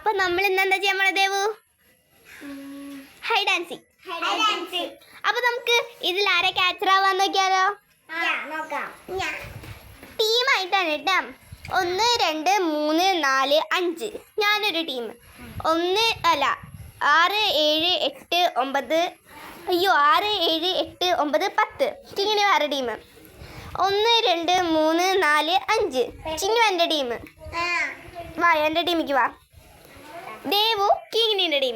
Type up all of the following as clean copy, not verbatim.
അപ്പൊ നമ്മൾ ഇന്ന് എന്താ ചെയ്യാൻ പോണത് ദേവു? Hide and seek. അപ്പൊ നമുക്ക് ഇതിൽ ആരെ ക്യാച്ചർ ആവാൻ നോക്കിയാലോ? ടീമായിട്ടാണ് കേട്ടോ. 1 2 3 4 5. ഞാനൊരു ടീം. 6 7 8 9. അയ്യോ 6 7 8 9 10. ചിങ്ങിന് വേറെ ടീം. 1 2 3 4 5. ചിങ്ങു എൻ്റെ ടീം. വാ എൻ്റെ ടീമിക്ക് വാ. ദേവു കിങ്ങിനിയുടെ ടീം.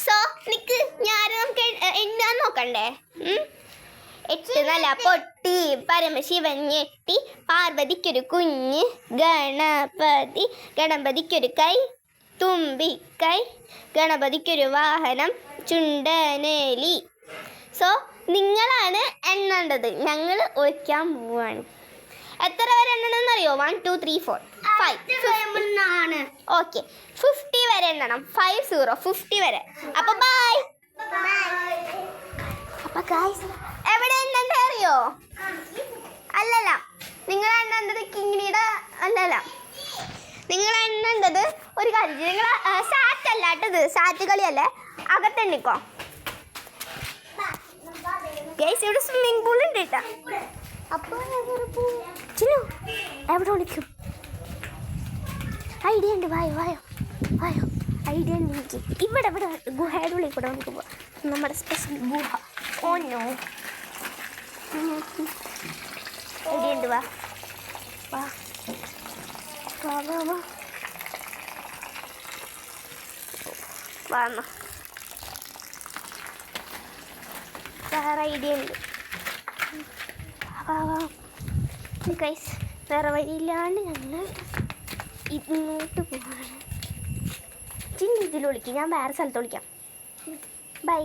സോ നിക്ക് ഞാൻ നമുക്ക് എണ്ണാൻ നോക്കണ്ടേ? 8 നല്ല പൊട്ടി പരമശിവൻ ഞെട്ടി പാർവതിക്കൊരു കുഞ്ഞ് ഗണപതിക്കൊരു കൈ തുമ്പിക്കൈ ഗണപതിക്കൊരു വാഹനം ചുണ്ടനേലി. സോ നിങ്ങളാണ് എണ്ണേണ്ടത്. ഞങ്ങൾ ഒഴിക്കാൻ പോവാണ്. എത്ര വരെ എണ്ണണം അറിയോ? 1 2 3 4 5. ഓക്കെ 50 വരെ എണ്ണണം. 50 വരെ. അപ്പൊ ബൈ. അപ്പൊ ഗൈസ് എവിടെ എണ്ണണ്ട അറിയോ? അല്ലല്ല, നിങ്ങൾ എണ്ണേണ്ടത് കിങ്ങിണിയുടെ അല്ലല്ല, നിങ്ങൾ എണ്ണേണ്ടത് ഒരു കാര്യം. നിങ്ങൾ സാറ്റ് അല്ലാട്ടത്, സാറ്റ് കളിയല്ലേ, അകത്തെണ്ണിക്കോ. ഗൈസ് ഇവിടെ സ്വിമ്മിംഗ് പൂൾ ഉണ്ട് കേട്ടാ. അപ്പൊ എവിടെ വിളിക്കും? ഐഡിയ ഉണ്ട്. വായോ ഐഡിയ ഉണ്ട് എനിക്ക്. ഇവിടെ ഗുഹയുടെ ഉള്ളിൽ കൂടെ നമുക്ക് പോവാം. നമ്മുടെ സ്പെഷ്യൽ ഗുഹ. ഓനോ ഐഡിയ ഉണ്ട്. വാ വേറെ ഐഡിയ ഉണ്ട്. ഗൈസ് വേറെ വഴിയില്ലാണ്ട് ഞങ്ങൾ ഇങ്ങോട്ട് പോവാണ്. ചിന്നി ഇതിൽ വിളിക്കും, ഞാൻ വേറെ സ്ഥലത്ത് വിളിക്കാം. ബൈ.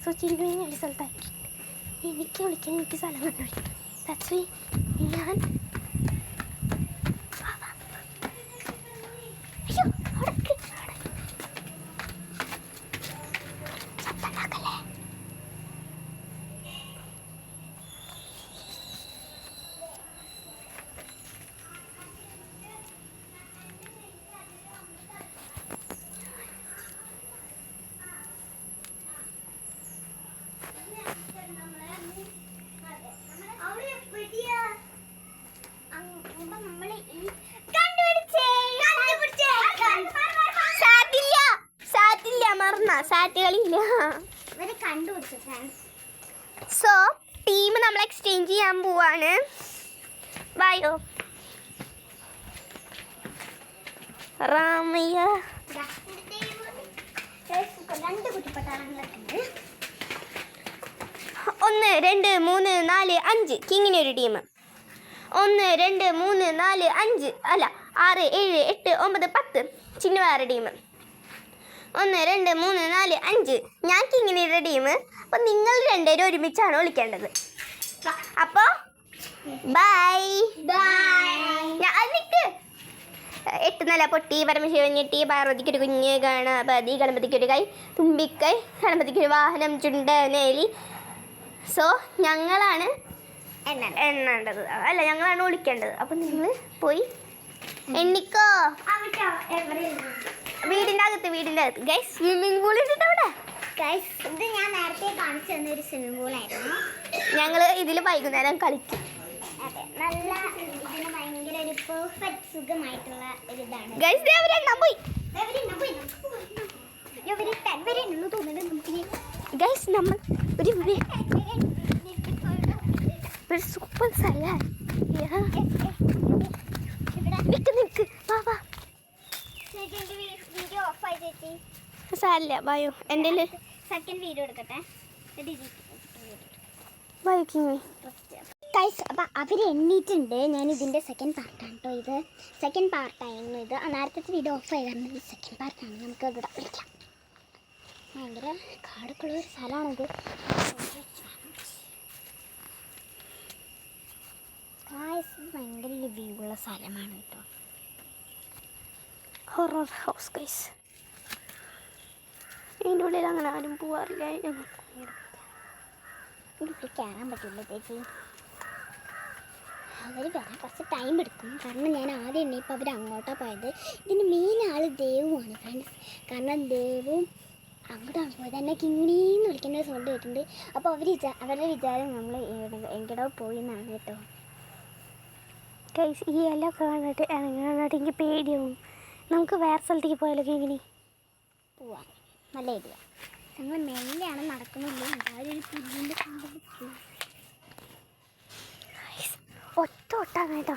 സോ ചിന്നി ഒരു സ്ഥലത്താക്കി എനിക്ക് വിളിക്കാൻ എനിക്ക് സ്ഥലം കണ്ടുപിടിക്കും. ദാറ്റ്സ് വൈ ഞാൻ സാറ്റുകളില്ല. സോ ടീം നമ്മൾ എക്സ്ചേഞ്ച് ചെയ്യാൻ പോവാണ്. വായോ റാമയ്യ. 1 2 3 4 5. കിങ്ങിന് ഒരു ടീം. 1 2 3 4 5 അല്ല 6 7 8 9 10. ചിന്നു വേറെ ടീം. 1 2 3 4 5. ഞാൻ കിങ്ങിനിയുടെ ടീം. അപ്പം നിങ്ങൾ രണ്ടുപേരും ഒരുമിച്ചാണ് വിളിക്കേണ്ടത്. അപ്പോൾ ബൈ. നിക്ക് 8 നല്ല പൊട്ടി പരമശിവൻ ഞെട്ടി പാർവതിക്കൊരു കുഞ്ഞ് ഗണപതിക്കൊരു കൈ തുമ്പിക്കൈ ഗണപതിക്കൊരു വാഹനം ചുണ്ടനേലി. സോ ഞങ്ങളാണ് എണ്ണേണ്ടത്, അല്ല ഞങ്ങളാണ് വിളിക്കേണ്ടത്. അപ്പം നിങ്ങൾ പോയി എണ്ണിക്കോ. വീടിൻ്റെ അകത്ത് ഗൈസ് സ്വിമ്മിംഗ് പൂൾ ഇട്ടിട്ട് അവിടെ. ഗൈസ് ഇത് ഞാൻ നേരത്തെ കാണിച്ചു തന്നൊരു സ്വിമ്മിംഗ് പൂളായിരുന്നു. ഞങ്ങൾ ഇതിൽ വൈകുന്നേരം കളിക്കും. അതെ, നല്ല ഇതിന് ഭയങ്കര ഒരു പെർഫെക്റ്റ് സുഖമായിട്ടുള്ള ഒരു ഇതാണ്. ഗൈസ് പോയി ഗൈസ് നമ്മൾ ഒരു സൂപ്പർ സ്ഥലമാണ്. നിക്ക് വാ. വീഡിയോ ഓഫായി ചേച്ചി. സാരില്ല വായോ. എൻ്റെ സെക്കൻഡ് വീഡിയോ എടുക്കട്ടെ. വായോ കിങ്ങി. ഗൈസ് അപ്പം അവർ എണ്ണീട്ടുണ്ട്. ഞാൻ ഇതിൻ്റെ സെക്കൻഡ് പാർട്ടാണ് കേട്ടോ. ഇത് സെക്കൻഡ് പാർട്ടായിരുന്നു. ഇത് നേരത്തെ വീഡിയോ ഓഫായി കാരണം ഇത് സെക്കൻഡ് പാർട്ടാണ്. നമുക്ക് ഇവിടെ വിളിക്കാം. ഭയങ്കര കാടൊക്കെയുള്ള ഒരു സ്ഥലമാണിത്. ഗൈസ് ഭയങ്കര വ്യൂ ഉള്ള സ്ഥലമാണ് കേട്ടോ. Horror house guys. ഇതിൻ്റെ ഉള്ളിൽ അങ്ങനെ ആരും പോവാറില്ല. ഇതിൽ കയറാൻ പറ്റില്ല ചേച്ചി. അവർ വരാൻ കുറച്ച് ടൈം എടുക്കും. കാരണം ഞാൻ ആദ്യം എണ്ണീപ്പോൾ അവർ അങ്ങോട്ടാണ് പോയത്. ഇതിന് മെയിൻ ആൾ ദേവുമാണ് ഫ്രണ്ട്സ്. കാരണം ദേവും അങ്ങോട്ടാണ് പോയത്. എന്നെ കിങ്ങിണീന്ന് വിളിക്കേണ്ട ഒരു സൗണ്ട് കേട്ടിട്ടുണ്ട്. അപ്പോൾ അവരുടെ വിചാരം നമ്മൾ എങ്കിടോ പോയി എന്നാണ് കേട്ടോ. ഗൈസ് ഈ എല്ലാം കണ്ടിട്ട് എനിക്ക് പേടിയാവും. നമുക്ക് വേറെ സ്ഥലത്തേക്ക് പോയാലോ കിങ്ങിണി? പോവാം, നല്ല ഐഡിയ. ഞങ്ങൾ മെല്ലെയാണ് നടക്കുന്നില്ല, എല്ലാവരും ഒരു പുല്ലിൻ്റെ കണ്ടത് പോവും. ഒറ്റ ഒട്ടാണ് കേട്ടോ.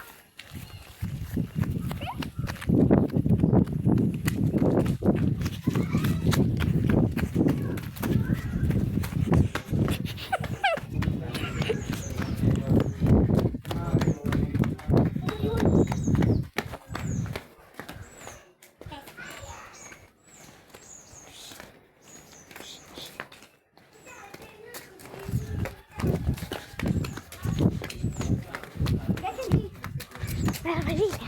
വേറെ വഴിയില്ല,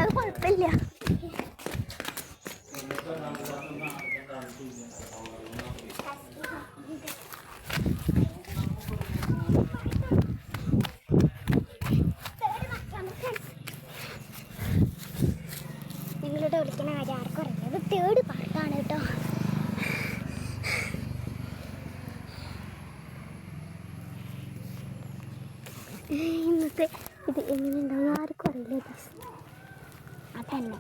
അത് കുഴപ്പമില്ല. നിങ്ങളോട് വിളിക്കുന്ന കാര്യം ആർക്കും അറിയില്ല. ഇത് തേർഡ് പാർട്ടാണ് കേട്ടോ. ഇന്നത്തെ ഇത് എങ്ങനെയുണ്ടാവും ആർക്കും അറിയില്ല. അതന്നെ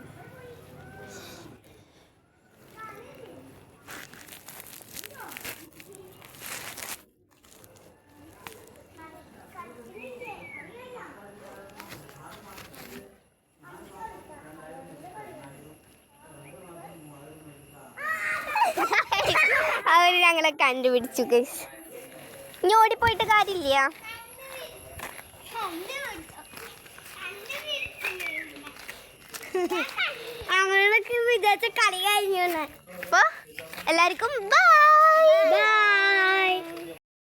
അവർ ഞങ്ങളെ കണ്ടുപിടിച്ചു ഗൈസ്. ഇനി ഓടിപ്പോയിട്ട് കാര്യമില്ല. അങ്ങനെയൊക്കെ വിചാരിച്ച കളി കഴിഞ്ഞു. അപ്പോൾ എല്ലാവർക്കും ബൈ.